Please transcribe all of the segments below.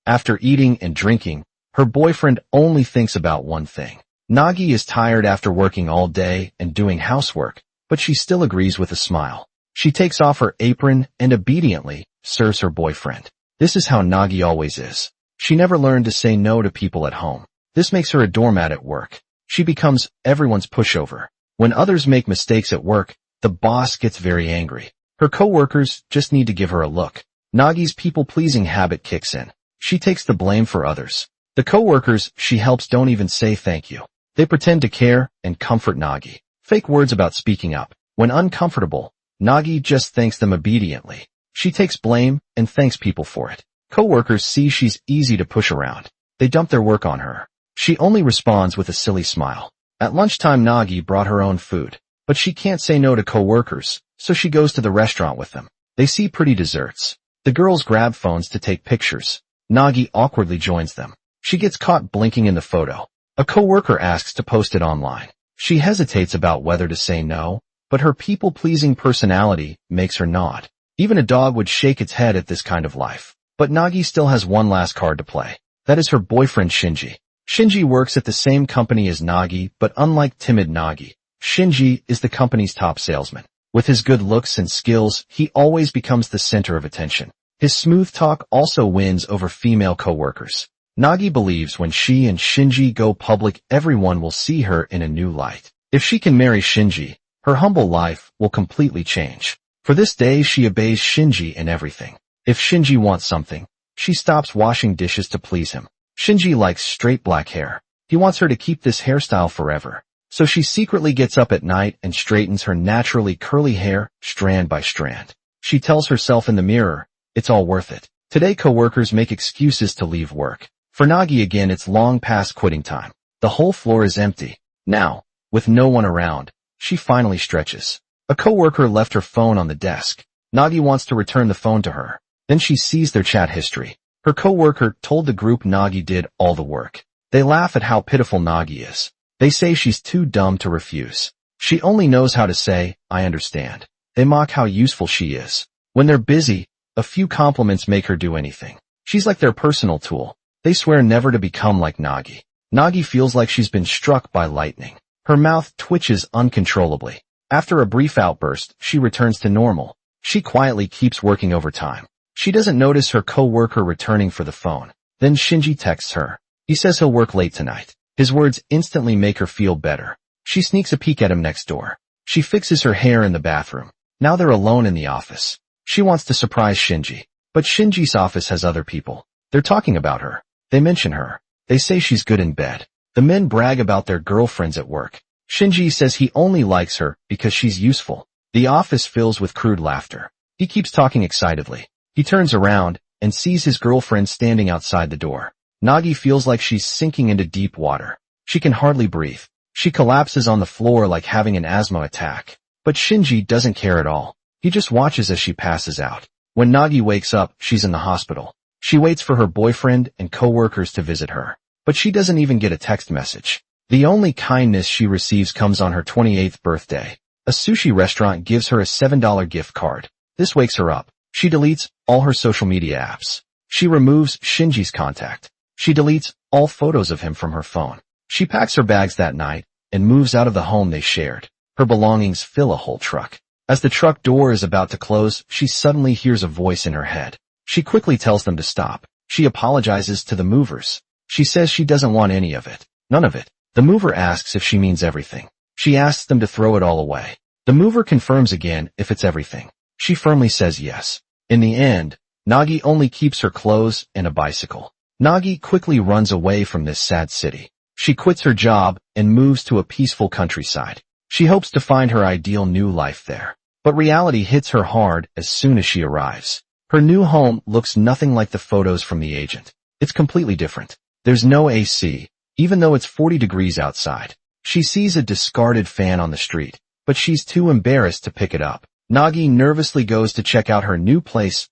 After eating and drinking, her boyfriend only thinks about one thing. Nagi is tired after working all day and doing housework, but she still agrees with a smile. She takes off her apron and obediently serves her boyfriend. This is how Nagi always is. She never learned to say no to people at home. This makes her a doormat at work. She becomes everyone's pushover. When others make mistakes at work, the boss gets very angry. Her coworkers just need to give her a look. Nagi's people-pleasing habit kicks in. She takes the blame for others. The coworkers she helps don't even say thank you. They pretend to care and comfort Nagi. Fake words about speaking up. When uncomfortable, Nagi just thanks them obediently. She takes blame and thanks people for it. Coworkers see she's easy to push around. They dump their work on her. She only responds with a silly smile. At lunchtime, Nagi brought her own food, but she can't say no to coworkers, so she goes to the restaurant with them. They see pretty desserts. The girls grab phones to take pictures. Nagi awkwardly joins them. She gets caught blinking in the photo. A coworker asks to post it online. She hesitates about whether to say no, but her people-pleasing personality makes her nod. Even a dog would shake its head at this kind of life. But Nagi still has one last card to play. That is her boyfriend Shinji. Shinji works at the same company as Nagi, but unlike timid Nagi, Shinji is the company's top salesman. With his good looks and skills, he always becomes the center of attention. His smooth talk also wins over female coworkers. Nagi believes when she and Shinji go public, everyone will see her in a new light. If she can marry Shinji, her humble life will completely change. For this day, she obeys Shinji in everything. If Shinji wants something, she stops washing dishes to please him. Shinji likes straight black hair. He wants her to keep this hairstyle forever. So she secretly gets up at night and straightens her naturally curly hair, strand by strand. She tells herself in the mirror, it's all worth it. Today, coworkers make excuses to leave work. For Nagi again, it's long past quitting time. The whole floor is empty. Now, with no one around, she finally stretches. A coworker left her phone on the desk. Nagi wants to return the phone to her. Then she sees their chat history. Her coworker told the group Nagi did all the work. They laugh at how pitiful Nagi is. They say she's too dumb to refuse. She only knows how to say, I understand. They mock how useful she is. When they're busy, a few compliments make her do anything. She's like their personal tool. They swear never to become like Nagi. Nagi feels like she's been struck by lightning. Her mouth twitches uncontrollably. After a brief outburst, she returns to normal. She quietly keeps working overtime. She doesn't notice her coworker returning for the phone. Then Shinji texts her. He says he'll work late tonight. His words instantly make her feel better. She sneaks a peek at him next door. She fixes her hair in the bathroom. Now they're alone in the office. She wants to surprise Shinji. But Shinji's office has other people. They're talking about her. They mention her. They say she's good in bed. The men brag about their girlfriends at work. Shinji says he only likes her because she's useful. The office fills with crude laughter. He keeps talking excitedly. He turns around and sees his girlfriend standing outside the door. Nagi feels like she's sinking into deep water. She can hardly breathe. She collapses on the floor like having an asthma attack. But Shinji doesn't care at all. He just watches as she passes out. When Nagi wakes up, she's in the hospital. She waits for her boyfriend and coworkers to visit her. But she doesn't even get a text message. The only kindness she receives comes on her 28th birthday. A sushi restaurant gives her a $7 gift card. This wakes her up. She deletes all her social media apps. She removes Shinji's contact. She deletes all photos of him from her phone. She packs her bags that night and moves out of the home they shared. Her belongings fill a whole truck. As the truck door is about to close, she suddenly hears a voice in her head. She quickly tells them to stop. She apologizes to the movers. She says she doesn't want any of it. None of it. The mover asks if she means everything. She asks them to throw it all away. The mover confirms again if it's everything. She firmly says yes. In the end, Nagi only keeps her clothes and a bicycle. Nagi quickly runs away from this sad city. She quits her job and moves to a peaceful countryside. She hopes to find her ideal new life there. But reality hits her hard as soon as she arrives. Her new home looks nothing like the photos from the agent. It's completely different. There's no AC, even though it's 40 degrees outside. She sees a discarded fan on the street, but she's too embarrassed to pick it up. Nagi nervously goes to check out her new place.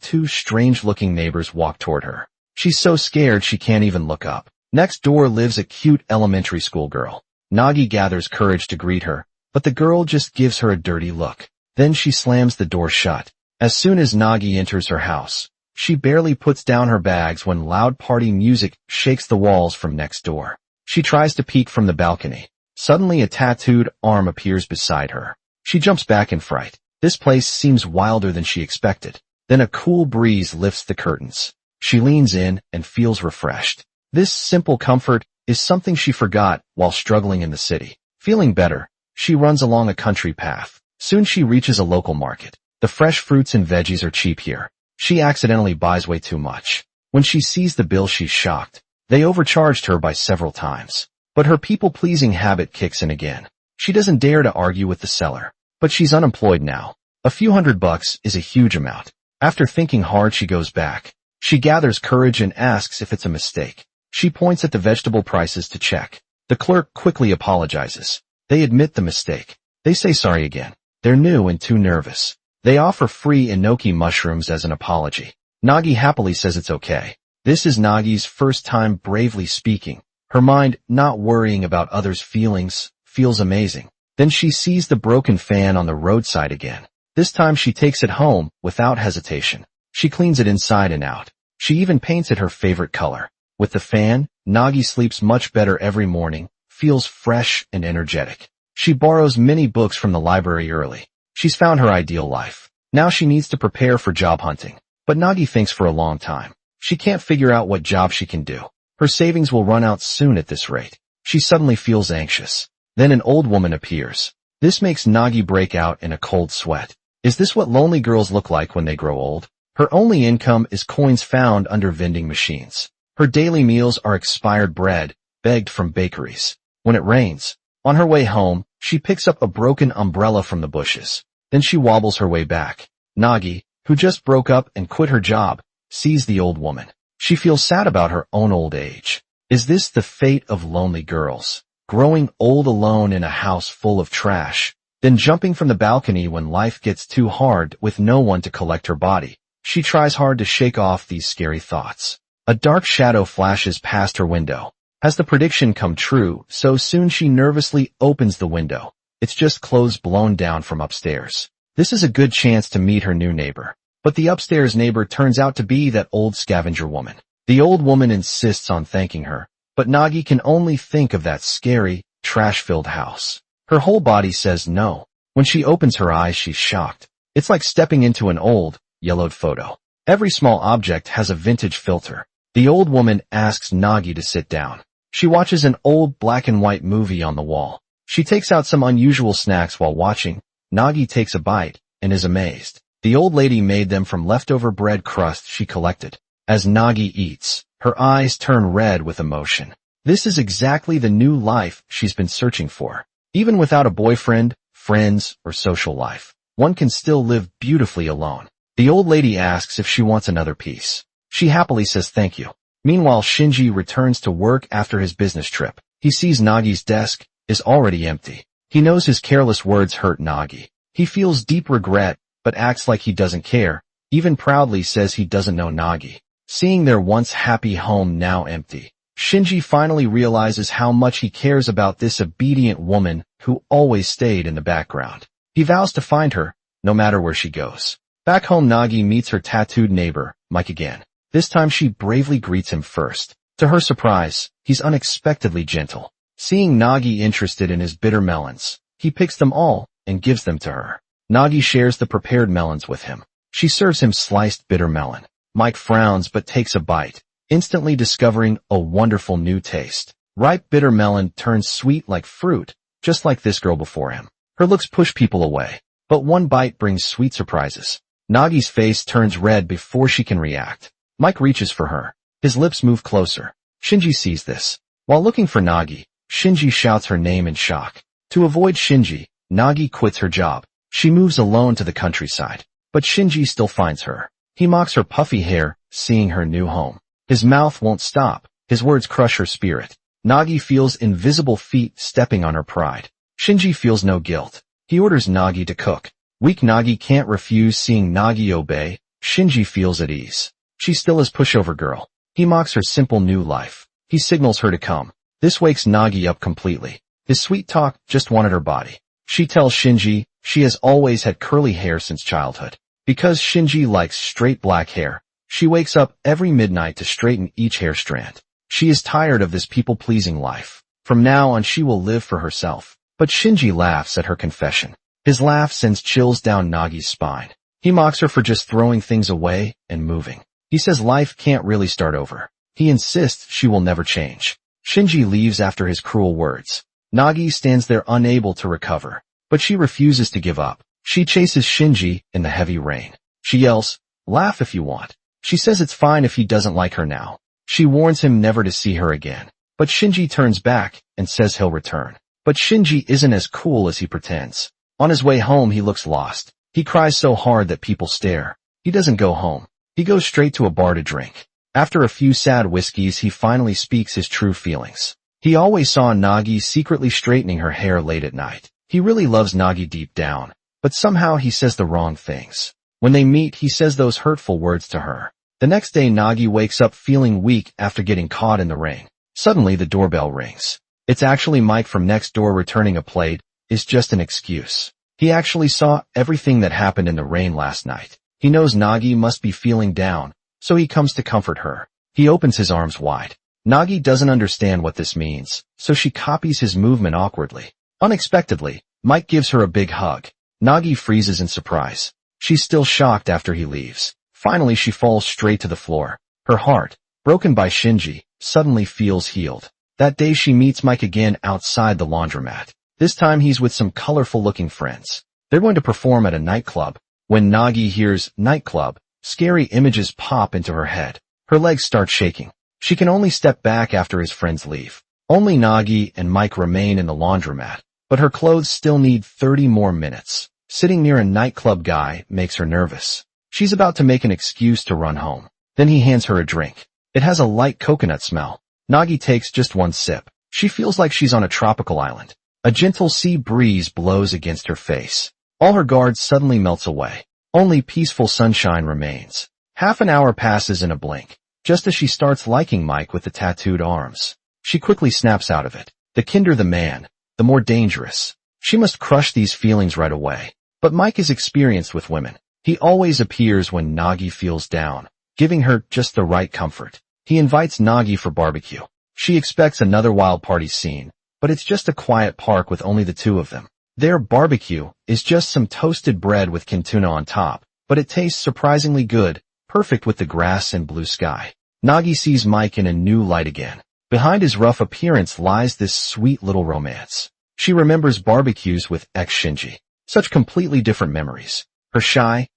Two strange-looking neighbors walk toward her. She's so scared she can't even look up. Next door lives a cute elementary school girl. Nagi gathers courage to greet her, but the girl just gives her a dirty look. Then she slams the door shut. As soon as Nagi enters her house, She barely puts down her bags when loud party music shakes the walls from next door. She tries to peek from the balcony. Suddenly a tattooed arm appears beside her. She jumps back in fright. This place seems wilder than she expected. Then a cool breeze lifts the curtains. She leans in and feels refreshed. This simple comfort is something she forgot while struggling in the city. Feeling better, she runs along a country path. Soon she reaches a local market. The fresh fruits and veggies are cheap here. She accidentally buys way too much. When she sees the bill, she's shocked. They overcharged her by several times. But her people-pleasing habit kicks in again. She doesn't dare to argue with the seller. But she's unemployed now. A few $100 is a huge amount. After thinking hard, she goes back. She gathers courage and asks if it's a mistake. She points at the vegetable prices to check. The clerk quickly apologizes. They admit the mistake. They say sorry again. They're new and too nervous. They offer free enoki mushrooms as an apology. Nagi happily says it's okay. This is Nagi's first time bravely speaking. Her mind, not worrying about others' feelings, feels amazing. Then she sees the broken fan on the roadside again. This time she takes it home without hesitation. She cleans it inside and out. She even paints it her favorite color. With the fan, Nagi sleeps much better every morning, feels fresh and energetic. She borrows many books from the library early. She's found her ideal life. Now she needs to prepare for job hunting. But Nagi thinks for a long time. She can't figure out what job she can do. Her savings will run out soon at this rate. She suddenly feels anxious. Then an old woman appears. This makes Nagi break out in a cold sweat. Is this what lonely girls look like when they grow old? Her only income is coins found under vending machines. Her daily meals are expired bread, begged from bakeries. When it rains, on her way home, she picks up a broken umbrella from the bushes. Then she wobbles her way back. Nagi, who just broke up and quit her job, sees the old woman. She feels sad about her own old age. Is this the fate of lonely girls? Growing old alone in a house full of trash, then jumping from the balcony when life gets too hard with no one to collect her body. She tries hard to shake off these scary thoughts. A dark shadow flashes past her window. Has the prediction come true? So soon she nervously opens the window. It's just clothes blown down from upstairs. This is a good chance to meet her new neighbor. But the upstairs neighbor turns out to be that old scavenger woman. The old woman insists on thanking her, but Nagi can only think of that scary, trash-filled house. Her whole body says no. When she opens her eyes, she's shocked. It's like stepping into an old, yellowed photo. Every small object has a vintage filter. The old woman asks Nagi to sit down. She watches an old black and white movie on the wall. She takes out some unusual snacks while watching. Nagi takes a bite and is amazed. The old lady made them from leftover bread crust she collected. As Nagi eats, her eyes turn red with emotion. This is exactly the new life she's been searching for. Even without a boyfriend, friends, or social life, one can still live beautifully alone. The old lady asks if she wants another piece. She happily says thank you. Meanwhile, Shinji returns to work after his business trip. He sees Nagi's desk is already empty. He knows his careless words hurt Nagi. He feels deep regret, but acts like he doesn't care, even proudly says he doesn't know Nagi. Seeing their once happy home now empty, Shinji finally realizes how much he cares about this obedient woman who always stayed in the background. He vows to find her, no matter where she goes. Back home, Nagi meets her tattooed neighbor, Mike again. This time she bravely greets him first. To her surprise, he's unexpectedly gentle. Seeing Nagi interested in his bitter melons, he picks them all and gives them to her. Nagi shares the prepared melons with him. She serves him sliced bitter melon. Mike frowns but takes a bite, instantly discovering a wonderful new taste. Ripe bitter melon turns sweet like fruit, just like this girl before him. Her looks push people away, but one bite brings sweet surprises. Nagi's face turns red before she can react. Mike reaches for her. His lips move closer. Shinji sees this. While looking for Nagi, Shinji shouts her name in shock. To avoid Shinji, Nagi quits her job. She moves alone to the countryside, but Shinji still finds her. He mocks her puffy hair, seeing her new home. His mouth won't stop. His words crush her spirit. Nagi feels invisible feet stepping on her pride. Shinji feels no guilt. He orders Nagi to cook. Weak Nagi can't refuse seeing Nagi obey. Shinji feels at ease. She's still his pushover girl. He mocks her simple new life. He signals her to come. This wakes Nagi up completely. His sweet talk just wanted her body. She tells Shinji she has always had curly hair since childhood. Because Shinji likes straight black hair, She wakes up every midnight to straighten each hair strand. She is tired of this people-pleasing life. From now on she will live for herself. But Shinji laughs at her confession. His laugh sends chills down Nagi's spine. He mocks her for just throwing things away and moving. He says life can't really start over. He insists she will never change. Shinji leaves after his cruel words. Nagi stands there unable to recover. But she refuses to give up. She chases Shinji in the heavy rain. She yells, "Laugh if you want." She says it's fine if he doesn't like her now. She warns him never to see her again. But Shinji turns back and says he'll return. But Shinji isn't as cool as he pretends. On his way home he looks lost. He cries so hard that people stare. He doesn't go home. He goes straight to a bar to drink. After a few sad whiskeys he finally speaks his true feelings. He always saw Nagi secretly straightening her hair late at night. He really loves Nagi deep down. But somehow he says the wrong things. When they meet he says those hurtful words to her. The next day Nagi wakes up feeling weak after getting caught in the rain. Suddenly the doorbell rings. It's actually Mike from next door returning a plate. Is just an excuse. He actually saw everything that happened in the rain last night. He knows Nagi must be feeling down, so he comes to comfort her. He opens his arms wide. Nagi doesn't understand what this means, so she copies his movement awkwardly. Unexpectedly, Mike gives her a big hug. Nagi freezes in surprise. She's still shocked after he leaves. Finally she falls straight to the floor. Her heart, broken by Shinji, suddenly feels healed. That day she meets Mike again outside the laundromat. This time he's with some colorful-looking friends. They're going to perform at a nightclub. When Nagi hears nightclub, scary images pop into her head. Her legs start shaking. She can only step back after his friends leave. Only Nagi and Mike remain in the laundromat, but her clothes still need 30 more minutes. Sitting near a nightclub guy makes her nervous. She's about to make an excuse to run home. Then he hands her a drink. It has a light coconut smell. Nagi takes just one sip. She feels like she's on a tropical island. A gentle sea breeze blows against her face. All her guards suddenly melts away. Only peaceful sunshine remains. Half an hour passes in a blink, just as she starts liking Mike with the tattooed arms. She quickly snaps out of it. The kinder the man, the more dangerous. She must crush these feelings right away. But Mike is experienced with women. He always appears when Nagi feels down, giving her just the right comfort. He invites Nagi for barbecue. She expects another wild party scene, but it's just a quiet park with only the two of them. Their barbecue is just some toasted bread with tuna on top, but it tastes surprisingly good, perfect with the grass and blue sky. Nagi sees Mike in a new light again. Behind his rough appearance lies this sweet little romance. She remembers barbecues with ex-Shinji. Such completely different memories. Her shy,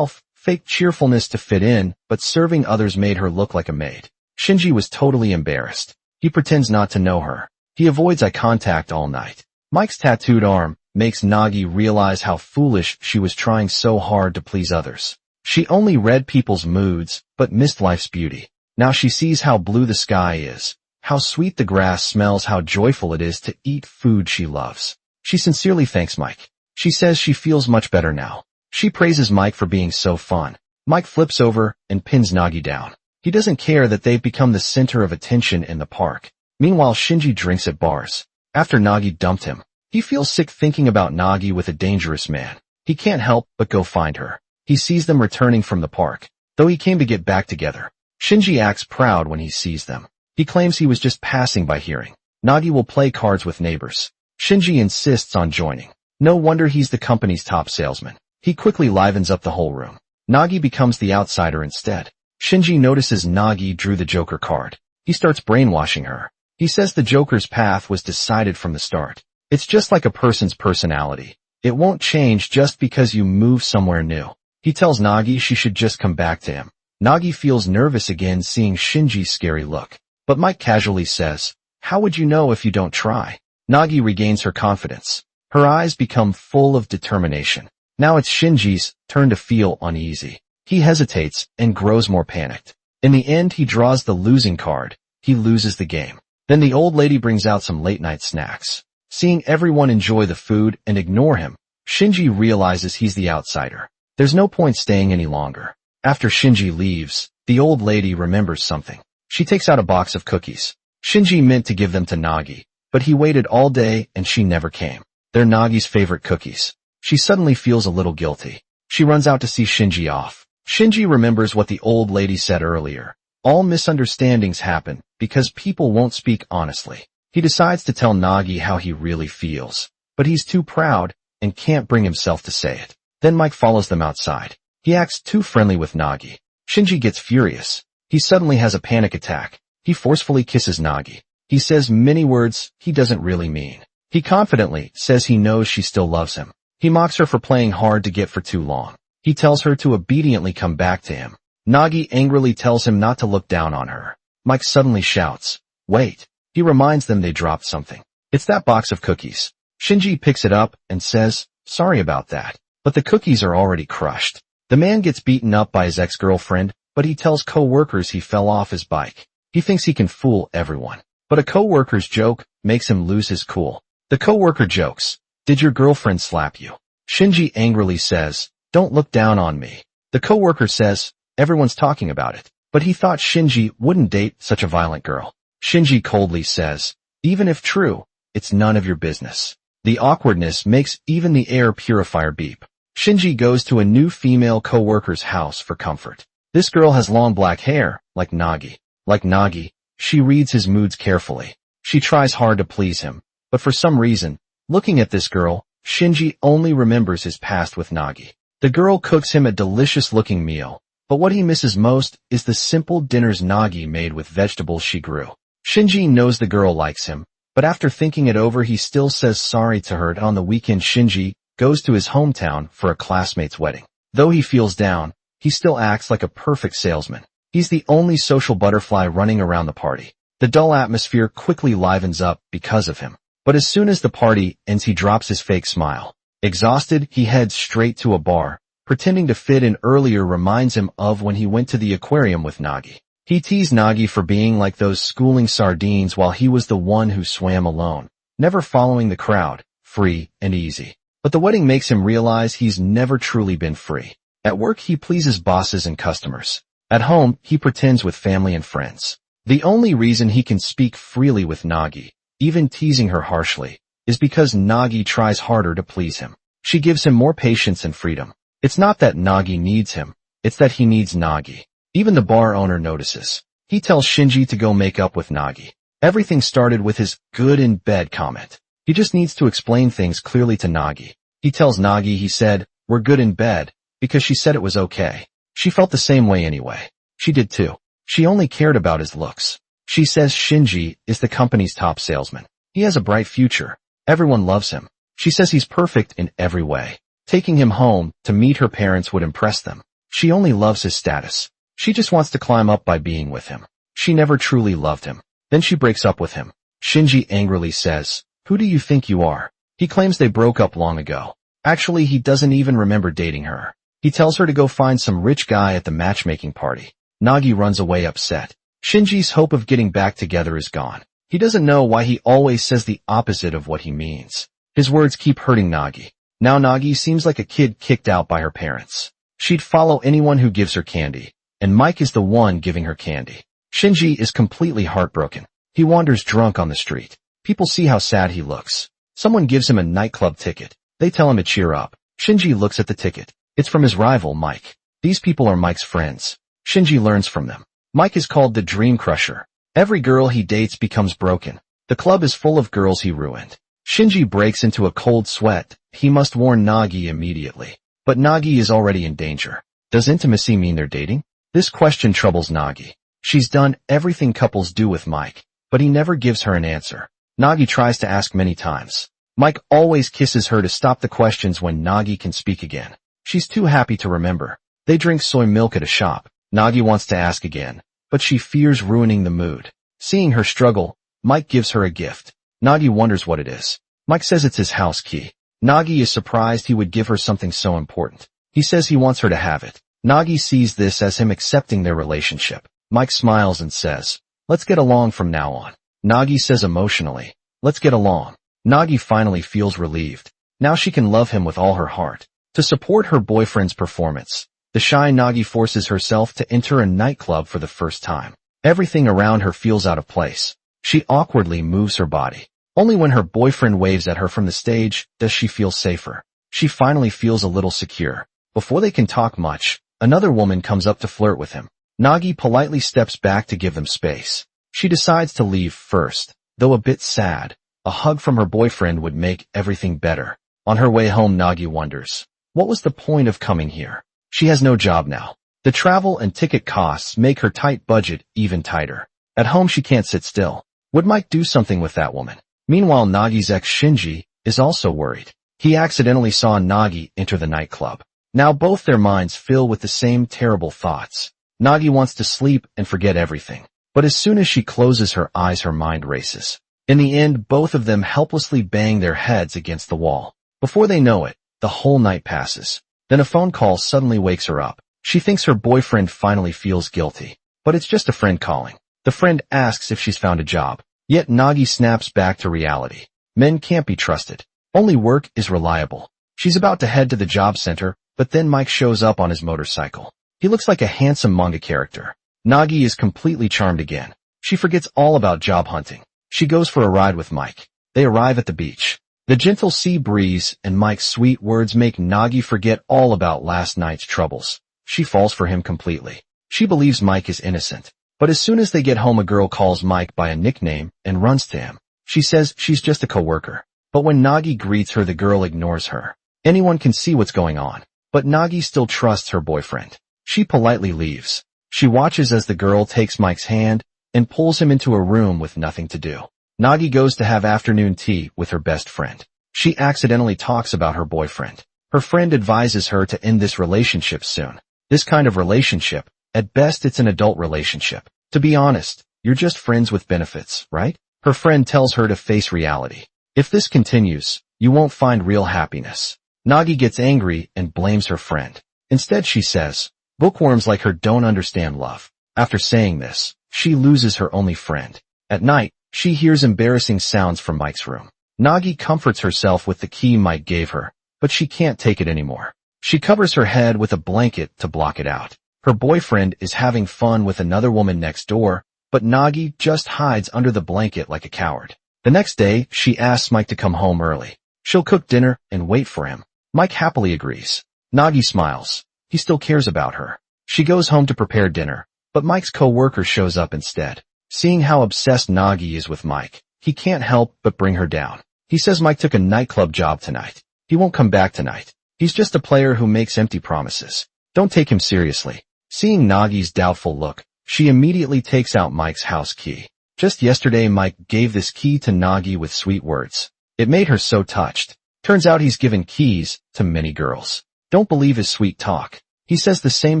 fake cheerfulness to fit in, but serving others made her look like a maid. Shinji was totally embarrassed. He pretends not to know her. He avoids eye contact all night. Mike's tattooed arm makes Nagi realize how foolish she was trying so hard to please others. She only read people's moods, but missed life's beauty. Now she sees how blue the sky is, how sweet the grass smells, how joyful it is to eat food she loves. She sincerely thanks Mike. She says she feels much better now. She praises Mike for being so fun. Mike flips over and pins Nagi down. He doesn't care that they've become the center of attention in the park. Meanwhile, Shinji drinks at bars. After Nagi dumped him, he feels sick thinking about Nagi with a dangerous man. He can't help but go find her. He sees them returning from the park, though he came to get back together. Shinji acts proud when he sees them. He claims he was just passing by hearing. Nagi will play cards with neighbors. Shinji insists on joining. No wonder he's the company's top salesman. He quickly livens up the whole room. Nagi becomes the outsider instead. Shinji notices Nagi drew the Joker card. He starts brainwashing her. He says the Joker's path was decided from the start. It's just like a person's personality. It won't change just because you move somewhere new. He tells Nagi she should just come back to him. Nagi feels nervous again seeing Shinji's scary look. But Mike casually says, "How would you know if you don't try?" Nagi regains her confidence. Her eyes become full of determination. Now it's Shinji's turn to feel uneasy. He hesitates and grows more panicked. In the end, he draws the losing card. He loses the game. Then the old lady brings out some late-night snacks. Seeing everyone enjoy the food and ignore him, Shinji realizes he's the outsider. There's no point staying any longer. After Shinji leaves, the old lady remembers something. She takes out a box of cookies. Shinji meant to give them to Nagi, but he waited all day and she never came. They're Nagi's favorite cookies. She suddenly feels a little guilty. She runs out to see Shinji off. Shinji remembers what the old lady said earlier. All misunderstandings happen because people won't speak honestly. He decides to tell Nagi how he really feels, but he's too proud and can't bring himself to say it. Then Mike follows them outside. He acts too friendly with Nagi. Shinji gets furious. He suddenly has a panic attack. He forcefully kisses Nagi. He says many words he doesn't really mean. He confidently says he knows she still loves him. He mocks her for playing hard to get for too long. He tells her to obediently come back to him. Nagi angrily tells him not to look down on her. Mike suddenly shouts, "Wait." He reminds them they dropped something. It's that box of cookies. Shinji picks it up and says, "Sorry about that." But the cookies are already crushed. The man gets beaten up by his ex-girlfriend, but he tells co-workers he fell off his bike. He thinks he can fool everyone. But a co-worker's joke makes him lose his cool. The co-worker jokes, "Did your girlfriend slap you?" Shinji angrily says, "Don't look down on me." The co-worker says, "Everyone's talking about it." But he thought Shinji wouldn't date such a violent girl. Shinji coldly says, "Even if true, it's none of your business." The awkwardness makes even the air purifier beep. Shinji goes to a new female co-worker's house for comfort. This girl has long black hair, like Nagi. Like Nagi, she reads his moods carefully. She tries hard to please him, but for some reason, looking at this girl, Shinji only remembers his past with Nagi. The girl cooks him a delicious-looking meal, but what he misses most is the simple dinners Nagi made with vegetables she grew. Shinji knows the girl likes him, but after thinking it over he still says sorry to her. On the weekend Shinji goes to his hometown for a classmate's wedding. Though he feels down, he still acts like a perfect salesman. He's the only social butterfly running around the party. The dull atmosphere quickly livens up because of him. But as soon as the party ends he drops his fake smile. Exhausted, he heads straight to a bar. Pretending to fit in earlier reminds him of when he went to the aquarium with Nagi. He teased Nagi for being like those schooling sardines while he was the one who swam alone, never following the crowd, free and easy. But the wedding makes him realize he's never truly been free. At work he pleases bosses and customers. At home, he pretends with family and friends. The only reason he can speak freely with Nagi, even teasing her harshly, is because Nagi tries harder to please him. She gives him more patience and freedom. It's not that Nagi needs him, it's that he needs Nagi. Even the bar owner notices. He tells Shinji to go make up with Nagi. Everything started with his good in bed comment. He just needs to explain things clearly to Nagi. He tells Nagi he said, "We're good in bed," because she said it was okay. She felt the same way anyway. She did too. She only cared about his looks. She says Shinji is the company's top salesman. He has a bright future. Everyone loves him. She says he's perfect in every way. Taking him home to meet her parents would impress them. She only loves his status. She just wants to climb up by being with him. She never truly loved him. Then she breaks up with him. Shinji angrily says, "Who do you think you are?" He claims they broke up long ago. Actually, he doesn't even remember dating her. He tells her to go find some rich guy at the matchmaking party. Nagi runs away upset. Shinji's hope of getting back together is gone. He doesn't know why he always says the opposite of what he means. His words keep hurting Nagi. Now Nagi seems like a kid kicked out by her parents. She'd follow anyone who gives her candy, and Mike is the one giving her candy. Shinji is completely heartbroken. He wanders drunk on the street. People see how sad he looks. Someone gives him a nightclub ticket. They tell him to cheer up. Shinji looks at the ticket. It's from his rival, Mike. These people are Mike's friends. Shinji learns from them. Mike is called the Dream Crusher. Every girl he dates becomes broken. The club is full of girls he ruined. Shinji breaks into a cold sweat. He must warn Nagi immediately. But Nagi is already in danger. Does intimacy mean they're dating? This question troubles Nagi. She's done everything couples do with Mike, but he never gives her an answer. Nagi tries to ask many times. Mike always kisses her to stop the questions when Nagi can speak again. She's too happy to remember. They drink soy milk at a shop. Nagi wants to ask again, but she fears ruining the mood. Seeing her struggle, Mike gives her a gift. Nagi wonders what it is. Mike says it's his house key. Nagi is surprised he would give her something so important. He says he wants her to have it. Nagi sees this as him accepting their relationship. Mike smiles and says, "Let's get along from now on." Nagi says emotionally, "Let's get along." Nagi finally feels relieved. Now she can love him with all her heart. To support her boyfriend's performance, the shy Nagi forces herself to enter a nightclub for the first time. Everything around her feels out of place. She awkwardly moves her body. Only when her boyfriend waves at her from the stage does she feel safer. She finally feels a little secure. Before they can talk much, Another woman comes up to flirt with him. Nagi politely steps back to give them space. She decides to leave first, though a bit sad. A hug from her boyfriend would make everything better. On her way home, Nagi wonders, what was the point of coming here? She has no job now. The travel and ticket costs make her tight budget even tighter. At home she can't sit still. Would Mike do something with that woman? Meanwhile, Nagi's ex Shinji is also worried. He accidentally saw Nagi enter the nightclub. Now both their minds fill with the same terrible thoughts. Nagi wants to sleep and forget everything. But as soon as she closes her eyes, her mind races. In the end, both of them helplessly bang their heads against the wall. Before they know it, the whole night passes. Then a phone call suddenly wakes her up. She thinks her boyfriend finally feels guilty. But it's just a friend calling. The friend asks if she's found a job. Yet Nagi snaps back to reality. Men can't be trusted. Only work is reliable. She's about to head to the job center, but then Mike shows up on his motorcycle. He looks like a handsome manga character. Nagi is completely charmed again. She forgets all about job hunting. She goes for a ride with Mike. They arrive at the beach. The gentle sea breeze and Mike's sweet words make Nagi forget all about last night's troubles. She falls for him completely. She believes Mike is innocent. But as soon as they get home, a girl calls Mike by a nickname and runs to him. She says she's just a coworker. But when Nagi greets her, the girl ignores her. Anyone can see what's going on. But Nagi still trusts her boyfriend. She politely leaves. She watches as the girl takes Mike's hand and pulls him into a room with nothing to do. Nagi goes to have afternoon tea with her best friend. She accidentally talks about her boyfriend. Her friend advises her to end this relationship soon. This kind of relationship, at best it's an adult relationship. To be honest, you're just friends with benefits, right? Her friend tells her to face reality. If this continues, you won't find real happiness. Nagi gets angry and blames her friend. Instead she says, bookworms like her don't understand love. After saying this, she loses her only friend. At night, she hears embarrassing sounds from Mike's room. Nagi comforts herself with the key Mike gave her, but she can't take it anymore. She covers her head with a blanket to block it out. Her boyfriend is having fun with another woman next door, but Nagi just hides under the blanket like a coward. The next day, she asks Mike to come home early. She'll cook dinner and wait for him. Mike happily agrees. Nagi smiles. He still cares about her. She goes home to prepare dinner, but Mike's co-worker shows up instead. Seeing how obsessed Nagi is with Mike, he can't help but bring her down. He says Mike took a nightclub job tonight. He won't come back tonight. He's just a player who makes empty promises. Don't take him seriously. Seeing Nagi's doubtful look, she immediately takes out Mike's house key. Just yesterday, Mike gave this key to Nagi with sweet words. It made her so touched. Turns out he's given keys to many girls. Don't believe his sweet talk. He says the same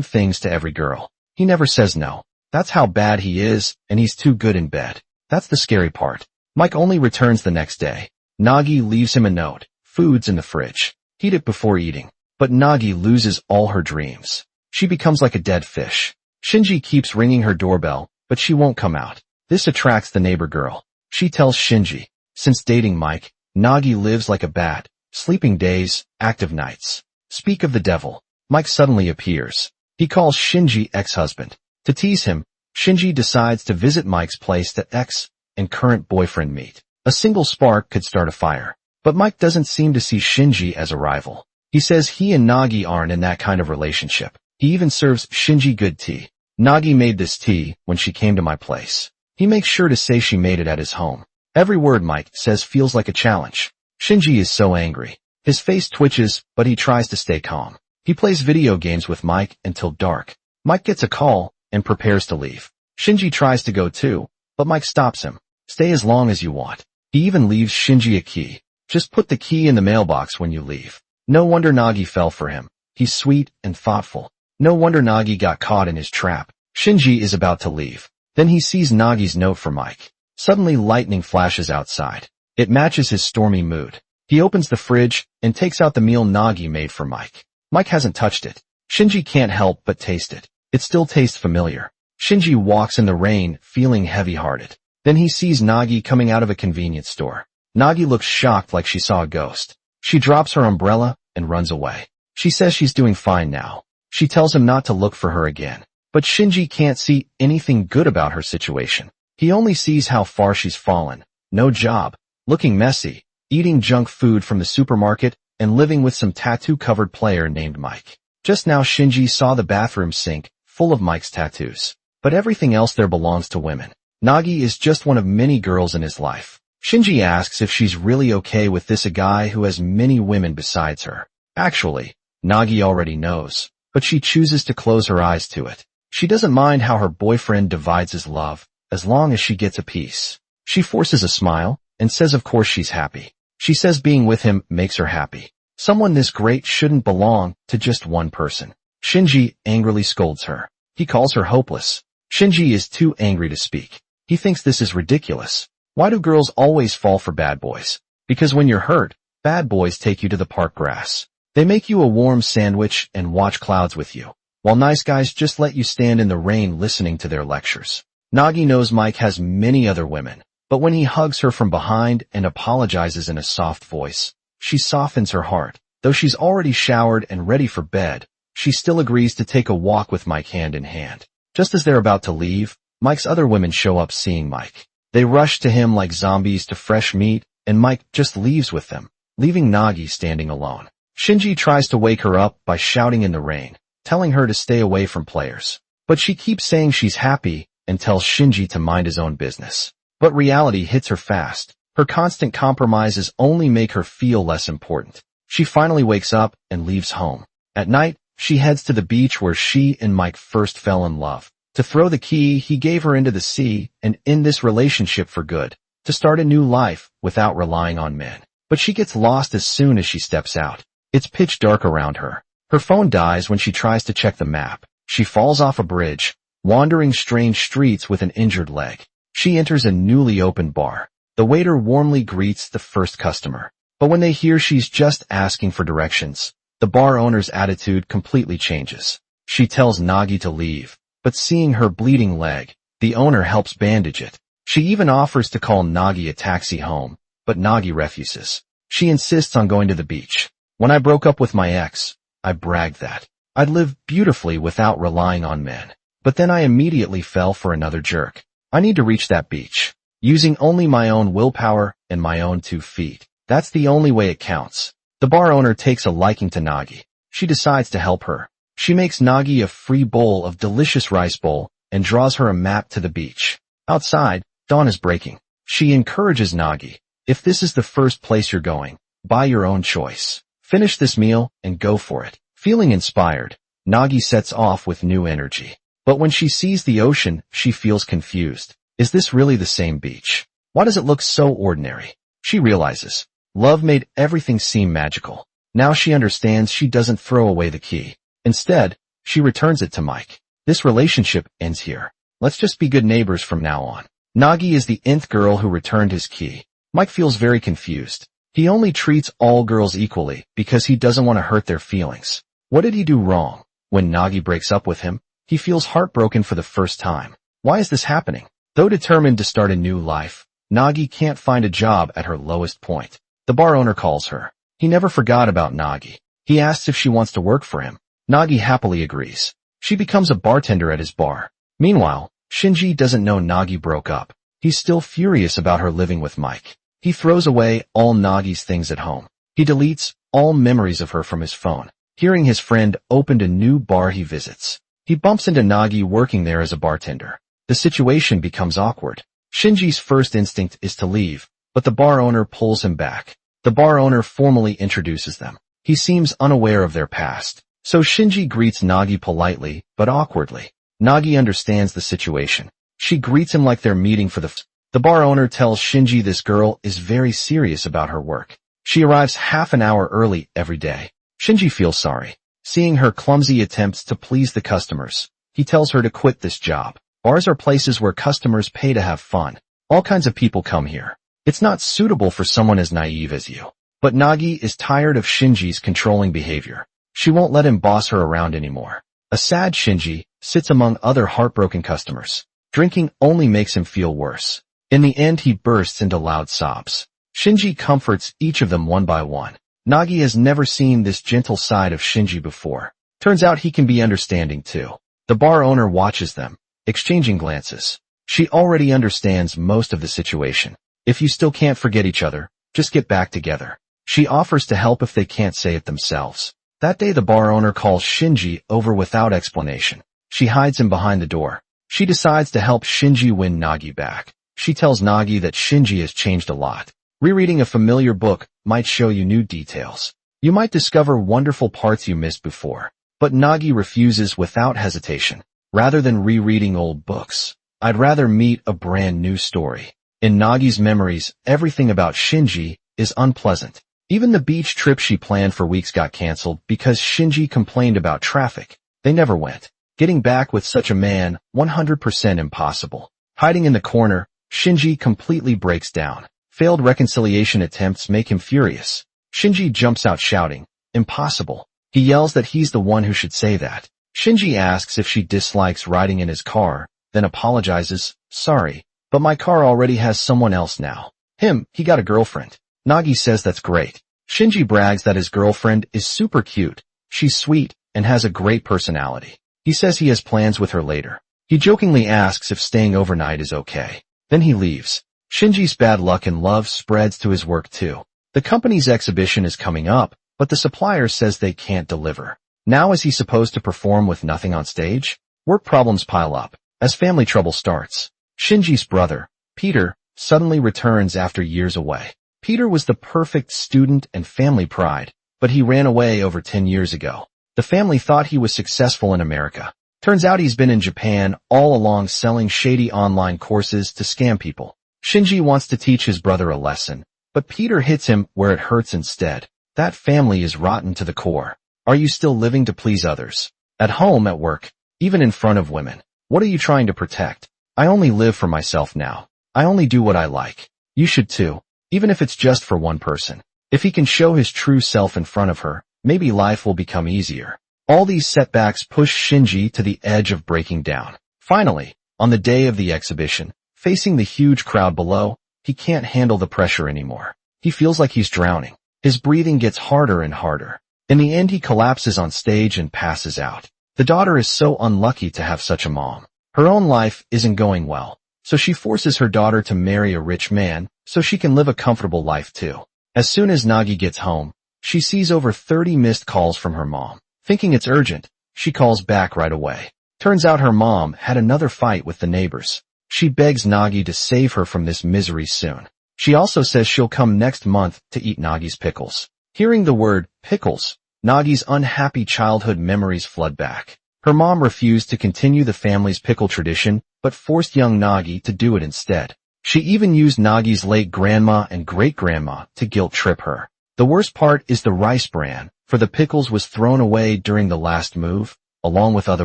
things to every girl. He never says no. That's how bad he is, and he's too good in bed. That's the scary part. Mike only returns the next day. Nagi leaves him a note. Food's in the fridge. Eat it before eating. But Nagi loses all her dreams. She becomes like a dead fish. Shinji keeps ringing her doorbell, but she won't come out. This attracts the neighbor girl. She tells Shinji, since dating Mike, Nagi lives like a bat, sleeping days, active nights. Speak of the devil. Mike suddenly appears. He calls Shinji ex-husband. To tease him, Shinji decides to visit Mike's place that ex and current boyfriend meet. A single spark could start a fire. But Mike doesn't seem to see Shinji as a rival. He says he and Nagi aren't in that kind of relationship. He even serves Shinji good tea. Nagi made this tea when she came to my place. He makes sure to say she made it at his home. Every word Mike says feels like a challenge. Shinji is so angry. His face twitches, but he tries to stay calm. He plays video games with Mike until dark. Mike gets a call and prepares to leave. Shinji tries to go too, but Mike stops him. Stay as long as you want. He even leaves Shinji a key. Just put the key in the mailbox when you leave. No wonder Nagi fell for him. He's sweet and thoughtful. No wonder Nagi got caught in his trap. Shinji is about to leave. Then he sees Nagi's note for Mike. Suddenly lightning flashes outside. It matches his stormy mood. He opens the fridge and takes out the meal Nagi made for Mike. Mike hasn't touched it. Shinji can't help but taste it. It still tastes familiar. Shinji walks in the rain, feeling heavy-hearted. Then he sees Nagi coming out of a convenience store. Nagi looks shocked like she saw a ghost. She drops her umbrella and runs away. She says she's doing fine now. She tells him not to look for her again. But Shinji can't see anything good about her situation. He only sees how far she's fallen. No job, looking messy, eating junk food from the supermarket, and living with some tattoo-covered player named Mike. Just now Shinji saw the bathroom sink, full of Mike's tattoos. But everything else there belongs to women. Nagi is just one of many girls in his life. Shinji asks if she's really okay with this, a guy who has many women besides her. Actually, Nagi already knows, but she chooses to close her eyes to it. She doesn't mind how her boyfriend divides his love, as long as she gets a piece. She forces a smile, and says of course she's happy. She says being with him makes her happy. Someone this great shouldn't belong to just one person. Shinji angrily scolds her. He calls her hopeless. Shinji is too angry to speak. He thinks this is ridiculous. Why do girls always fall for bad boys? Because when you're hurt, bad boys take you to the park grass. They make you a warm sandwich and watch clouds with you, while nice guys just let you stand in the rain listening to their lectures. Nagi knows Mike has many other women, but when he hugs her from behind and apologizes in a soft voice, she softens her heart. Though she's already showered and ready for bed, she still agrees to take a walk with Mike hand in hand. Just as they're about to leave, Mike's other women show up seeing Mike. They rush to him like zombies to fresh meat, and Mike just leaves with them, leaving Nagi standing alone. Shinji tries to wake her up by shouting in the rain, telling her to stay away from players. But she keeps saying she's happy and tells Shinji to mind his own business. But reality hits her fast. Her constant compromises only make her feel less important. She finally wakes up and leaves home. At night, she heads to the beach where she and Mike first fell in love. To throw the key he gave her into the sea and end this relationship for good. To start a new life without relying on men. But she gets lost as soon as she steps out. It's pitch dark around her. Her phone dies when she tries to check the map. She falls off a bridge, wandering strange streets with an injured leg. She enters a newly opened bar. The waiter warmly greets the first customer. But when they hear she's just asking for directions, the bar owner's attitude completely changes. She tells Nagi to leave, but seeing her bleeding leg, the owner helps bandage it. She even offers to call Nagi a taxi home, but Nagi refuses. She insists on going to the beach. When I broke up with my ex, I bragged that I'd live beautifully without relying on men. But then I immediately fell for another jerk. I need to reach that beach, using only my own willpower and my own 2 feet. That's the only way it counts. The bar owner takes a liking to Nagi. She decides to help her. She makes Nagi a free bowl of delicious rice bowl and draws her a map to the beach. Outside, dawn is breaking. She encourages Nagi. If this is the first place you're going, buy your own choice. Finish this meal and go for it. Feeling inspired, Nagi sets off with new energy. But when she sees the ocean, she feels confused. Is this really the same beach? Why does it look so ordinary? She realizes love made everything seem magical. Now she understands she doesn't throw away the key. Instead, she returns it to Mike. This relationship ends here. Let's just be good neighbors from now on. Nagi is the nth girl who returned his key. Mike feels very confused. He only treats all girls equally because he doesn't want to hurt their feelings. What did he do wrong? When Nagi breaks up with him, he feels heartbroken for the first time. Why is this happening? Though determined to start a new life, Nagi can't find a job at her lowest point. The bar owner calls her. He never forgot about Nagi. He asks if she wants to work for him. Nagi happily agrees. She becomes a bartender at his bar. Meanwhile, Shinji doesn't know Nagi broke up. He's still furious about her living with Mike. He throws away all Nagi's things at home. He deletes all memories of her from his phone. Hearing his friend opened a new bar he visits, he bumps into Nagi working there as a bartender. The situation becomes awkward. Shinji's first instinct is to leave, but the bar owner pulls him back. The bar owner formally introduces them. He seems unaware of their past. So Shinji greets Nagi politely, but awkwardly. Nagi understands the situation. She greets him like they're meeting for the bar owner tells Shinji this girl is very serious about her work. She arrives half an hour early every day. Shinji feels sorry. Seeing her clumsy attempts to please the customers, he tells her to quit this job. Bars are places where customers pay to have fun. All kinds of people come here. It's not suitable for someone as naive as you. But Nagi is tired of Shinji's controlling behavior. She won't let him boss her around anymore. A sad Shinji sits among other heartbroken customers. Drinking only makes him feel worse. In the end, he bursts into loud sobs. Shinji comforts each of them one by one. Nagi has never seen this gentle side of Shinji before. Turns out he can be understanding too. The bar owner watches them, exchanging glances. She already understands most of the situation. If you still can't forget each other, just get back together. She offers to help if they can't say it themselves. That day the bar owner calls Shinji over without explanation. She hides him behind the door. She decides to help Shinji win Nagi back. She tells Nagi that Shinji has changed a lot. Rereading a familiar book might show you new details. You might discover wonderful parts you missed before. But Nagi refuses without hesitation. Rather than rereading old books, I'd rather meet a brand new story. In Nagi's memories, everything about Shinji is unpleasant. Even the beach trip she planned for weeks got canceled because Shinji complained about traffic. They never went. Getting back with such a man, 100% impossible. Hiding in the corner, Shinji completely breaks down. Failed reconciliation attempts make him furious. Shinji jumps out shouting, "Impossible." He yells that he's the one who should say that. Shinji asks if she dislikes riding in his car, then apologizes, "Sorry, but my car already has someone else now." He got a girlfriend. Nagi says that's great. Shinji brags that his girlfriend is super cute. She's sweet and has a great personality. He says he has plans with her later. He jokingly asks if staying overnight is okay. Then he leaves. Shinji's bad luck in love spreads to his work too. The company's exhibition is coming up, but the supplier says they can't deliver. Now is he supposed to perform with nothing on stage? Work problems pile up as family trouble starts. Shinji's brother, Peter, suddenly returns after years away. Peter was the perfect student and family pride, but he ran away over 10 years ago. The family thought he was successful in America. Turns out he's been in Japan all along selling shady online courses to scam people. Shinji wants to teach his brother a lesson, but Peter hits him where it hurts instead. That family is rotten to the core. Are you still living to please others? At home, at work, even in front of women. What are you trying to protect? I only live for myself now. I only do what I like. You should too. Even if it's just for one person. If he can show his true self in front of her, maybe life will become easier. All these setbacks push Shinji to the edge of breaking down. Finally, on the day of the exhibition, facing the huge crowd below, he can't handle the pressure anymore. He feels like he's drowning. His breathing gets harder and harder. In the end, he collapses on stage and passes out. The daughter is so unlucky to have such a mom. Her own life isn't going well, so she forces her daughter to marry a rich man so she can live a comfortable life too. As soon as Nagi gets home, she sees over 30 missed calls from her mom. Thinking it's urgent, she calls back right away. Turns out her mom had another fight with the neighbors. She begs Nagi to save her from this misery soon. She also says she'll come next month to eat Nagi's pickles. Hearing the word pickles, Nagi's unhappy childhood memories flood back. Her mom refused to continue the family's pickle tradition, but forced young Nagi to do it instead. She even used Nagi's late grandma and great-grandma to guilt-trip her. The worst part is the rice bran, for the pickles was thrown away during the last move, along with other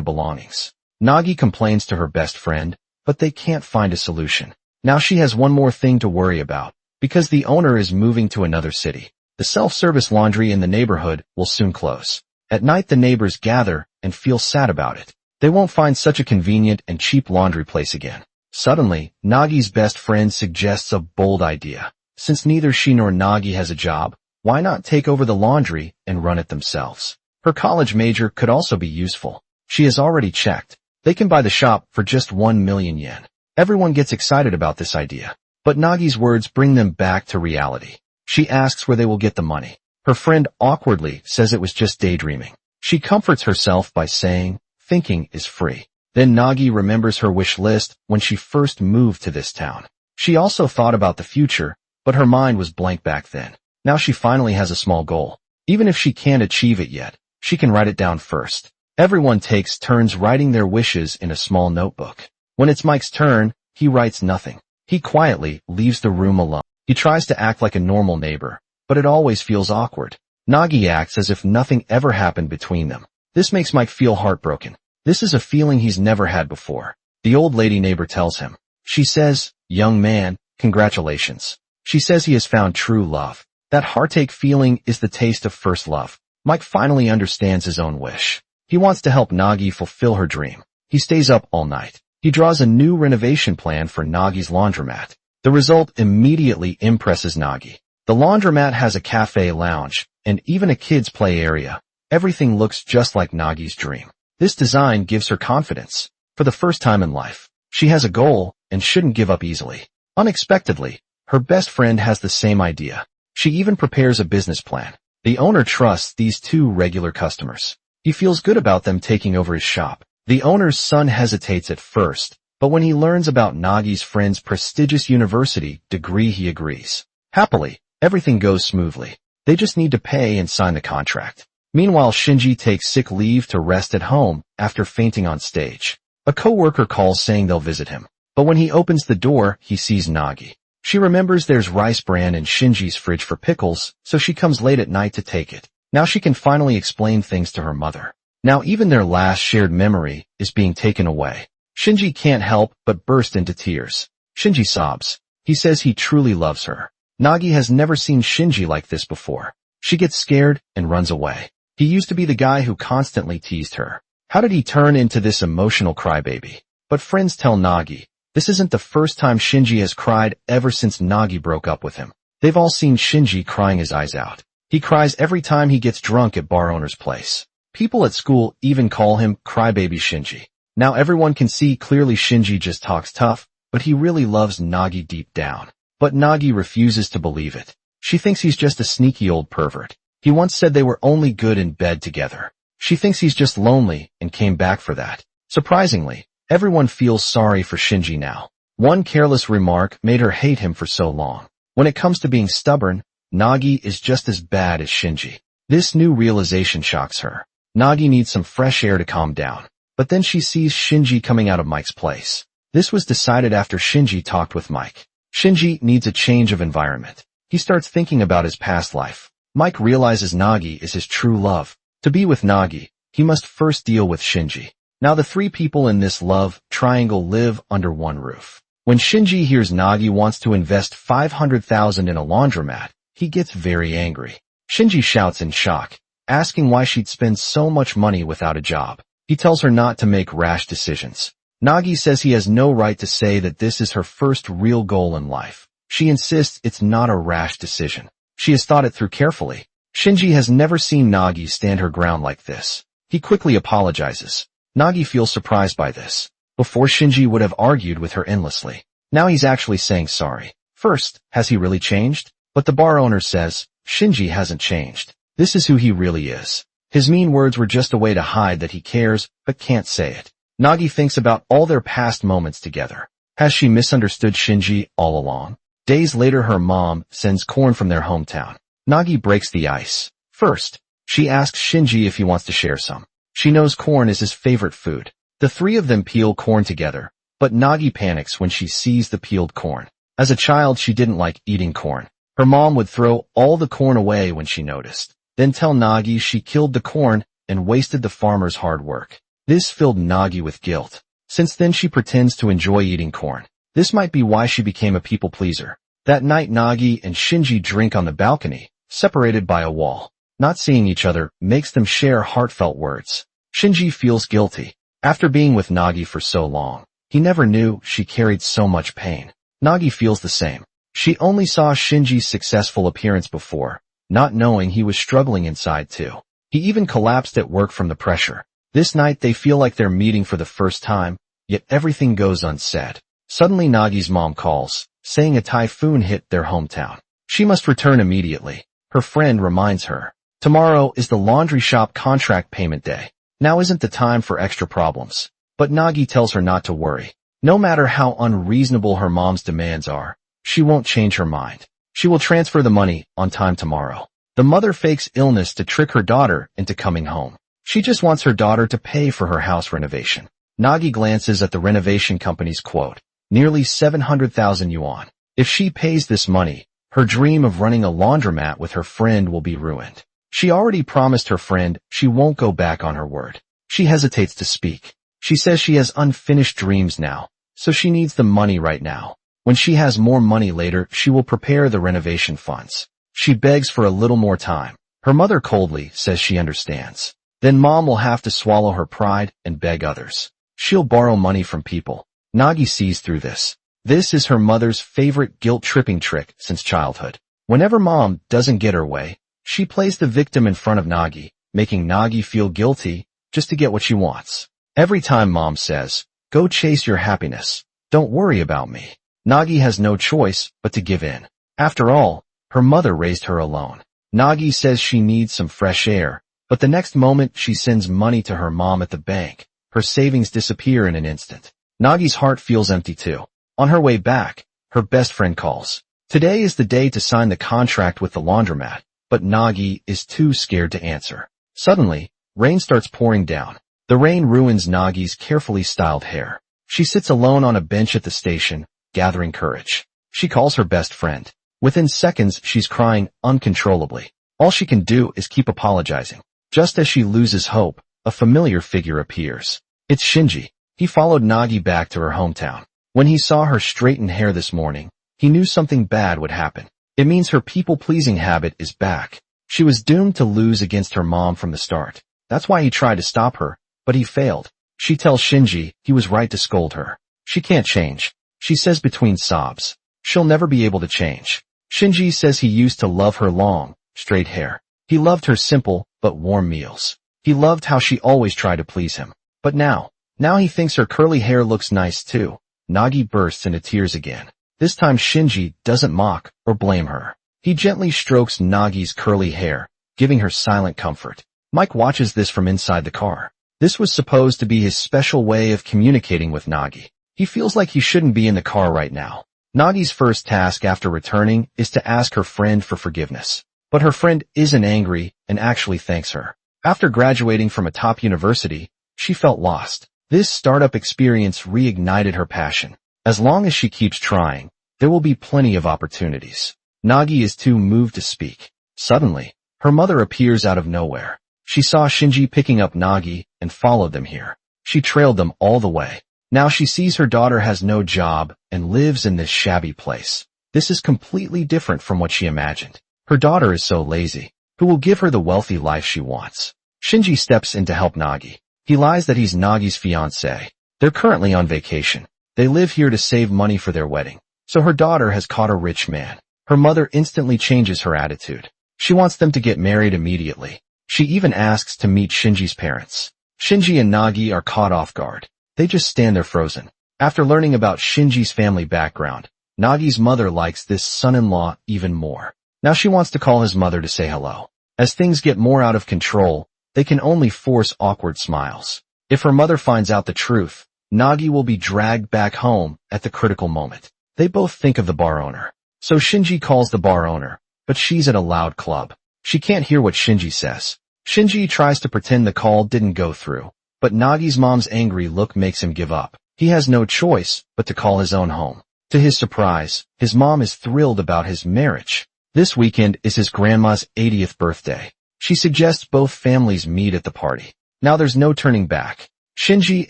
belongings. Nagi complains to her best friend, but they can't find a solution. Now she has one more thing to worry about, because the owner is moving to another city. The self-service laundry in the neighborhood will soon close. At night the neighbors gather and feel sad about it. They won't find such a convenient and cheap laundry place again. Suddenly, Nagi's best friend suggests a bold idea. Since neither she nor Nagi has a job, why not take over the laundry and run it themselves? Her college major could also be useful. She has already checked. They can buy the shop for just 1 million yen. Everyone gets excited about this idea. But Nagi's words bring them back to reality. She asks where they will get the money. Her friend awkwardly says it was just daydreaming. She comforts herself by saying, thinking is free. Then Nagi remembers her wish list when she first moved to this town. She also thought about the future, but her mind was blank back then. Now she finally has a small goal. Even if she can't achieve it yet, she can write it down first. Everyone takes turns writing their wishes in a small notebook. When it's Mike's turn, he writes nothing. He quietly leaves the room alone. He tries to act like a normal neighbor, but it always feels awkward. Nagi acts as if nothing ever happened between them. This makes Mike feel heartbroken. This is a feeling he's never had before. The old lady neighbor tells him. She says, "Young man, congratulations." She says he has found true love. That heartache feeling is the taste of first love. Mike finally understands his own wish. He wants to help Nagi fulfill her dream. He stays up all night. He draws a new renovation plan for Nagi's laundromat. The result immediately impresses Nagi. The laundromat has a cafe lounge, and even a kids' play area. Everything looks just like Nagi's dream. This design gives her confidence. For the first time in life, she has a goal and shouldn't give up easily. Unexpectedly, her best friend has the same idea. She even prepares a business plan. The owner trusts these two regular customers. He feels good about them taking over his shop. The owner's son hesitates at first, but when he learns about Nagi's friend's prestigious university degree, he agrees. Happily, everything goes smoothly. They just need to pay and sign the contract. Meanwhile, Shinji takes sick leave to rest at home after fainting on stage. A coworker calls saying they'll visit him, but when he opens the door, he sees Nagi. She remembers there's rice bran in Shinji's fridge for pickles, so she comes late at night to take it. Now she can finally explain things to her mother. Now even their last shared memory is being taken away. Shinji can't help but burst into tears. Shinji sobs. He says he truly loves her. Nagi has never seen Shinji like this before. She gets scared and runs away. He used to be the guy who constantly teased her. How did he turn into this emotional crybaby? But friends tell Nagi, this isn't the first time Shinji has cried ever since Nagi broke up with him. They've all seen Shinji crying his eyes out. He cries every time he gets drunk at bar owner's place. People at school even call him Crybaby Shinji. Now everyone can see clearly Shinji just talks tough, but he really loves Nagi deep down. But Nagi refuses to believe it. She thinks he's just a sneaky old pervert. He once said they were only good in bed together. She thinks he's just lonely and came back for that. Surprisingly, everyone feels sorry for Shinji now. One careless remark made her hate him for so long. When it comes to being stubborn, Nagi is just as bad as Shinji. This new realization shocks her. Nagi needs some fresh air to calm down. But then she sees Shinji coming out of Mike's place. This was decided after Shinji talked with Mike. Shinji needs a change of environment. He starts thinking about his past life. Mike realizes Nagi is his true love. To be with Nagi, he must first deal with Shinji. Now the three people in this love triangle live under one roof. When Shinji hears Nagi wants to invest 500,000 in a laundromat, he gets very angry. Shinji shouts in shock, asking why she'd spend so much money without a job. He tells her not to make rash decisions. Nagi says he has no right to say that this is her first real goal in life. She insists it's not a rash decision. She has thought it through carefully. Shinji has never seen Nagi stand her ground like this. He quickly apologizes. Nagi feels surprised by this. Before, Shinji would have argued with her endlessly. Now he's actually saying sorry. First, has he really changed? But the bar owner says, Shinji hasn't changed. This is who he really is. His mean words were just a way to hide that he cares, but can't say it. Nagi thinks about all their past moments together. Has she misunderstood Shinji all along? Days later, her mom sends corn from their hometown. Nagi breaks the ice. First, she asks Shinji if he wants to share some. She knows corn is his favorite food. The three of them peel corn together, but Nagi panics when she sees the peeled corn. As a child, she didn't like eating corn. Her mom would throw all the corn away when she noticed, then tell Nagi she killed the corn and wasted the farmer's hard work. This filled Nagi with guilt. Since then, she pretends to enjoy eating corn. This might be why she became a people pleaser. That night, Nagi and Shinji drink on the balcony, separated by a wall. Not seeing each other makes them share heartfelt words. Shinji feels guilty. After being with Nagi for so long, he never knew she carried so much pain. Nagi feels the same. She only saw Shinji's successful appearance before, not knowing he was struggling inside too. He even collapsed at work from the pressure. This night they feel like they're meeting for the first time, yet everything goes unsaid. Suddenly Nagi's mom calls, saying a typhoon hit their hometown. She must return immediately. Her friend reminds her, tomorrow is the laundry shop contract payment day. Now isn't the time for extra problems. But Nagi tells her not to worry. No matter how unreasonable her mom's demands are, she won't change her mind. She will transfer the money on time tomorrow. The mother fakes illness to trick her daughter into coming home. She just wants her daughter to pay for her house renovation. Nagi glances at the renovation company's quote, nearly 700,000 yuan. If she pays this money, her dream of running a laundromat with her friend will be ruined. She already promised her friend she won't go back on her word. She hesitates to speak. She says she has unfinished dreams now, so she needs the money right now. When she has more money later, she will prepare the renovation funds. She begs for a little more time. Her mother coldly says she understands. Then mom will have to swallow her pride and beg others. She'll borrow money from people. Nagi sees through this. This is her mother's favorite guilt-tripping trick since childhood. Whenever mom doesn't get her way, she plays the victim in front of Nagi, making Nagi feel guilty just to get what she wants. Every time mom says, go chase your happiness, don't worry about me, Nagi has no choice but to give in. After all, her mother raised her alone. Nagi says she needs some fresh air, but the next moment she sends money to her mom at the bank. Her savings disappear in an instant. Nagi's heart feels empty too. On her way back, her best friend calls. Today is the day to sign the contract with the laundromat, but Nagi is too scared to answer. Suddenly, rain starts pouring down. The rain ruins Nagi's carefully styled hair. She sits alone on a bench at the station, gathering courage. She calls her best friend. Within seconds, she's crying uncontrollably. All she can do is keep apologizing. Just as she loses hope, a familiar figure appears. It's Shinji. He followed Nagi back to her hometown. When he saw her straightened hair this morning, he knew something bad would happen. It means her people-pleasing habit is back. She was doomed to lose against her mom from the start. That's why he tried to stop her, but he failed. She tells Shinji he was right to scold her. She can't change. She says between sobs. She'll never be able to change. Shinji says he used to love her long, straight hair. He loved her simple, but warm meals. He loved how she always tried to please him. But now he thinks her curly hair looks nice too. Nagi bursts into tears again. This time Shinji doesn't mock or blame her. He gently strokes Nagi's curly hair, giving her silent comfort. Mike watches this from inside the car. This was supposed to be his special way of communicating with Nagi. He feels like he shouldn't be in the car right now. Nagi's first task after returning is to ask her friend for forgiveness. But her friend isn't angry and actually thanks her. After graduating from a top university, she felt lost. This startup experience reignited her passion. As long as she keeps trying, there will be plenty of opportunities. Nagi is too moved to speak. Suddenly, her mother appears out of nowhere. She saw Shinji picking up Nagi and followed them here. She trailed them all the way. Now she sees her daughter has no job and lives in this shabby place. This is completely different from what she imagined. Her daughter is so lazy. Who will give her the wealthy life she wants? Shinji steps in to help Nagi. He lies that he's Nagi's fiancé. They're currently on vacation. They live here to save money for their wedding. So her daughter has caught a rich man. Her mother instantly changes her attitude. She wants them to get married immediately. She even asks to meet Shinji's parents. Shinji and Nagi are caught off guard. They just stand there frozen. After learning about Shinji's family background, Nagi's mother likes this son-in-law even more. Now she wants to call his mother to say hello. As things get more out of control, they can only force awkward smiles. If her mother finds out the truth, Nagi will be dragged back home at the critical moment. They both think of the bar owner. So Shinji calls the bar owner, but she's at a loud club. She can't hear what Shinji says. Shinji tries to pretend the call didn't go through, but Nagi's mom's angry look makes him give up. He has no choice but to call his own home. To his surprise, his mom is thrilled about his marriage. This weekend is his grandma's 80th birthday. She suggests both families meet at the party. Now there's no turning back. Shinji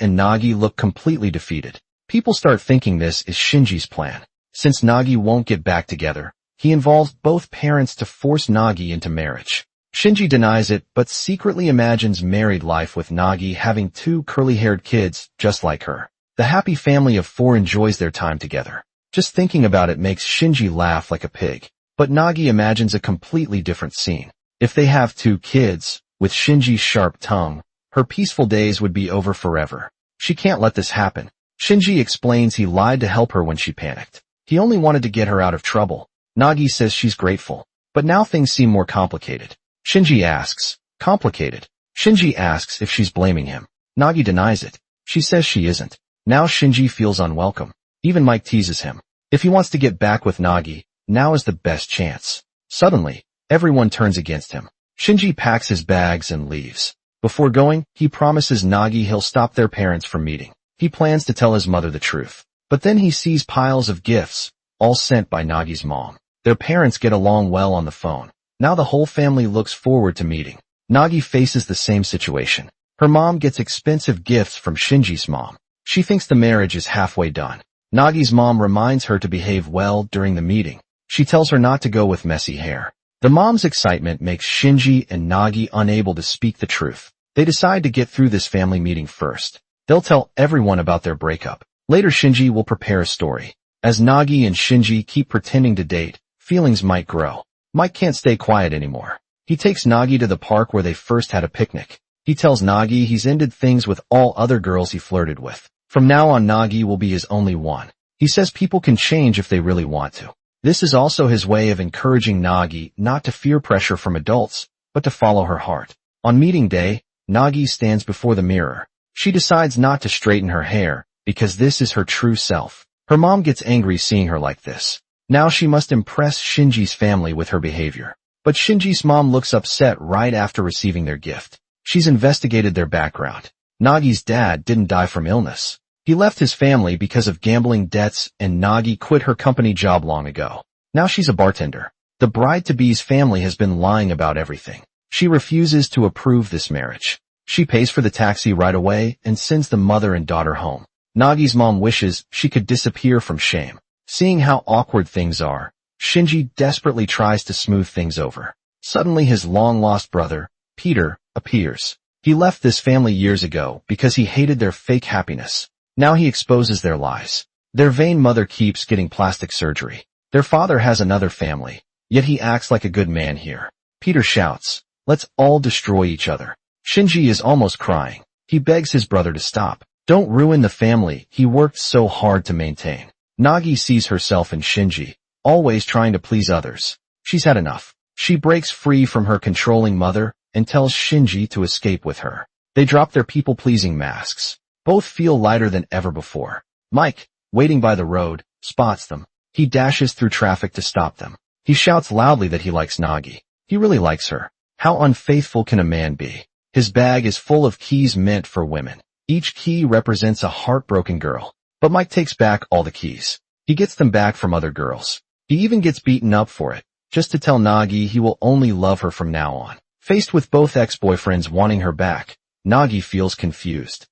and Nagi look completely defeated. People start thinking this is Shinji's plan. Since Nagi won't get back together, he involves both parents to force Nagi into marriage. Shinji denies it but secretly imagines married life with Nagi having 2 curly-haired kids just like her. The happy family of 4 enjoys their time together. Just thinking about it makes Shinji laugh like a pig. But Nagi imagines a completely different scene. If they have 2 kids, with Shinji's sharp tongue, her peaceful days would be over forever. She can't let this happen. Shinji explains he lied to help her when she panicked. He only wanted to get her out of trouble. Nagi says she's grateful. But now things seem more complicated. Shinji asks, complicated? Shinji asks if she's blaming him. Nagi denies it. She says she isn't. Now Shinji feels unwelcome. Even Mike teases him. If he wants to get back with Nagi, now is the best chance. Suddenly, everyone turns against him. Shinji packs his bags and leaves. Before going, he promises Nagi he'll stop their parents from meeting. He plans to tell his mother the truth. But then he sees piles of gifts, all sent by Nagi's mom. Their parents get along well on the phone. Now the whole family looks forward to meeting. Nagi faces the same situation. Her mom gets expensive gifts from Shinji's mom. She thinks the marriage is halfway done. Nagi's mom reminds her to behave well during the meeting. She tells her not to go with messy hair. The mom's excitement makes Shinji and Nagi unable to speak the truth. They decide to get through this family meeting first. They'll tell everyone about their breakup. Later Shinji will prepare a story. As Nagi and Shinji keep pretending to date, feelings might grow. Mike can't stay quiet anymore. He takes Nagi to the park where they first had a picnic. He tells Nagi he's ended things with all other girls he flirted with. From now on Nagi will be his only one. He says people can change if they really want to. This is also his way of encouraging Nagi not to fear pressure from adults, but to follow her heart. On meeting day, Nagi stands before the mirror. She decides not to straighten her hair, because this is her true self. Her mom gets angry seeing her like this. Now she must impress Shinji's family with her behavior. But Shinji's mom looks upset right after receiving their gift. She's investigated their background. Nagi's dad didn't die from illness. He left his family because of gambling debts, and Nagi quit her company job long ago. Now she's a bartender. The bride-to-be's family has been lying about everything. She refuses to approve this marriage. She pays for the taxi right away and sends the mother and daughter home. Nagi's mom wishes she could disappear from shame. Seeing how awkward things are, Shinji desperately tries to smooth things over. Suddenly his long-lost brother, Peter, appears. He left this family years ago because he hated their fake happiness. Now he exposes their lies. Their vain mother keeps getting plastic surgery. Their father has another family, yet he acts like a good man here. Peter shouts, "Let's all destroy each other." Shinji is almost crying. He begs his brother to stop. Don't ruin the family he worked so hard to maintain. Nagi sees herself in Shinji, always trying to please others. She's had enough. She breaks free from her controlling mother and tells Shinji to escape with her. They drop their people-pleasing masks. Both feel lighter than ever before. Mike, waiting by the road, spots them. He dashes through traffic to stop them. He shouts loudly that he likes Nagi. He really likes her. How unfaithful can a man be? His bag is full of keys meant for women. Each key represents a heartbroken girl. But Mike takes back all the keys. He gets them back from other girls. He even gets beaten up for it, just to tell Nagi he will only love her from now on. Faced with both ex-boyfriends wanting her back, Nagi feels confused.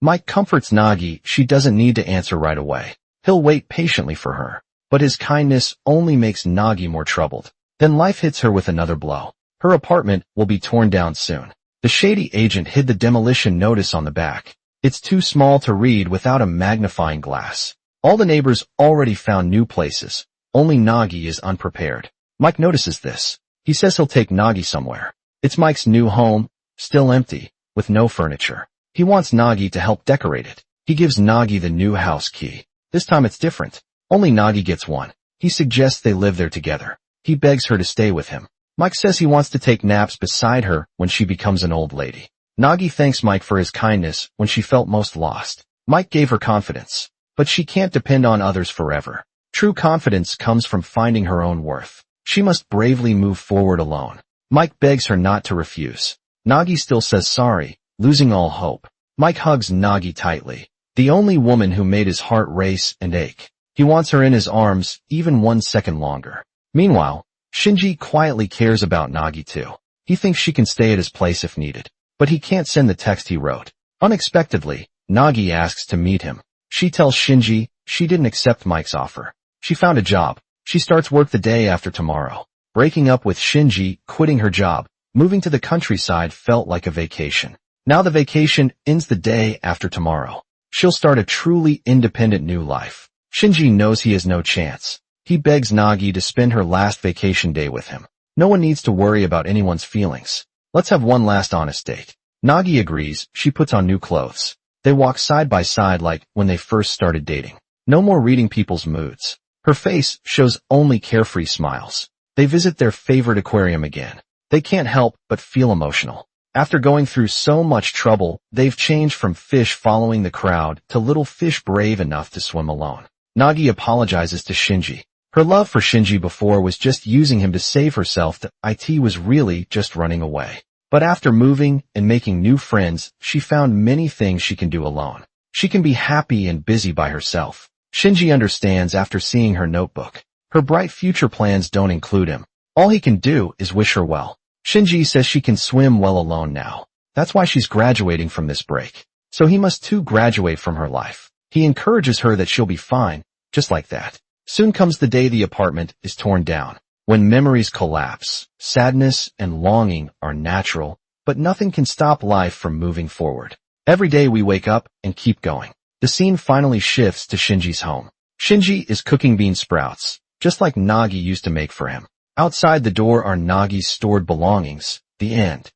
Mike comforts Nagi she doesn't need to answer right away. He'll wait patiently for her. But his kindness only makes Nagi more troubled. Then life hits her with another blow. Her apartment will be torn down soon. The shady agent hid the demolition notice on the back. It's too small to read without a magnifying glass. All the neighbors already found new places. Only Nagi is unprepared. Mike notices this. He says he'll take Nagi somewhere. It's Mike's new home, still empty, with no furniture. He wants Nagi to help decorate it. He gives Nagi the new house key. This time it's different. Only Nagi gets one. He suggests they live there together. He begs her to stay with him. Mike says he wants to take naps beside her when she becomes an old lady. Nagi thanks Mike for his kindness when she felt most lost. Mike gave her confidence. But she can't depend on others forever. True confidence comes from finding her own worth. She must bravely move forward alone. Mike begs her not to refuse. Nagi still says sorry, losing all hope. Mike hugs Nagi tightly, the only woman who made his heart race and ache. He wants her in his arms even 1 second longer. Meanwhile, Shinji quietly cares about Nagi too. He thinks she can stay at his place if needed. But he can't send the text he wrote. Unexpectedly, Nagi asks to meet him. She tells Shinji she didn't accept Mike's offer. She found a job. She starts work the day after tomorrow. Breaking up with Shinji, quitting her job, moving to the countryside felt like a vacation. Now the vacation ends the day after tomorrow. She'll start a truly independent new life. Shinji knows he has no chance. He begs Nagi to spend her last vacation day with him. No one needs to worry about anyone's feelings. Let's have one last honest date. Nagi agrees. She puts on new clothes. They walk side by side like when they first started dating. No more reading people's moods. Her face shows only carefree smiles. They visit their favorite aquarium again. They can't help but feel emotional. After going through so much trouble, they've changed from fish following the crowd to little fish brave enough to swim alone. Nagi apologizes to Shinji. Her love for Shinji before was just using him to save herself. It was really just running away. But after moving and making new friends, she found many things she can do alone. She can be happy and busy by herself. Shinji understands after seeing her notebook. Her bright future plans don't include him. All he can do is wish her well. Shinji says she can swim well alone now. That's why she's graduating from this break. So he must too graduate from her life. He encourages her that she'll be fine, just like that. Soon comes the day the apartment is torn down. When memories collapse, sadness and longing are natural, but nothing can stop life from moving forward. Every day we wake up and keep going. The scene finally shifts to Shinji's home. Shinji is cooking bean sprouts, just like Nagi used to make for him. Outside the door are Nagi's stored belongings. The end.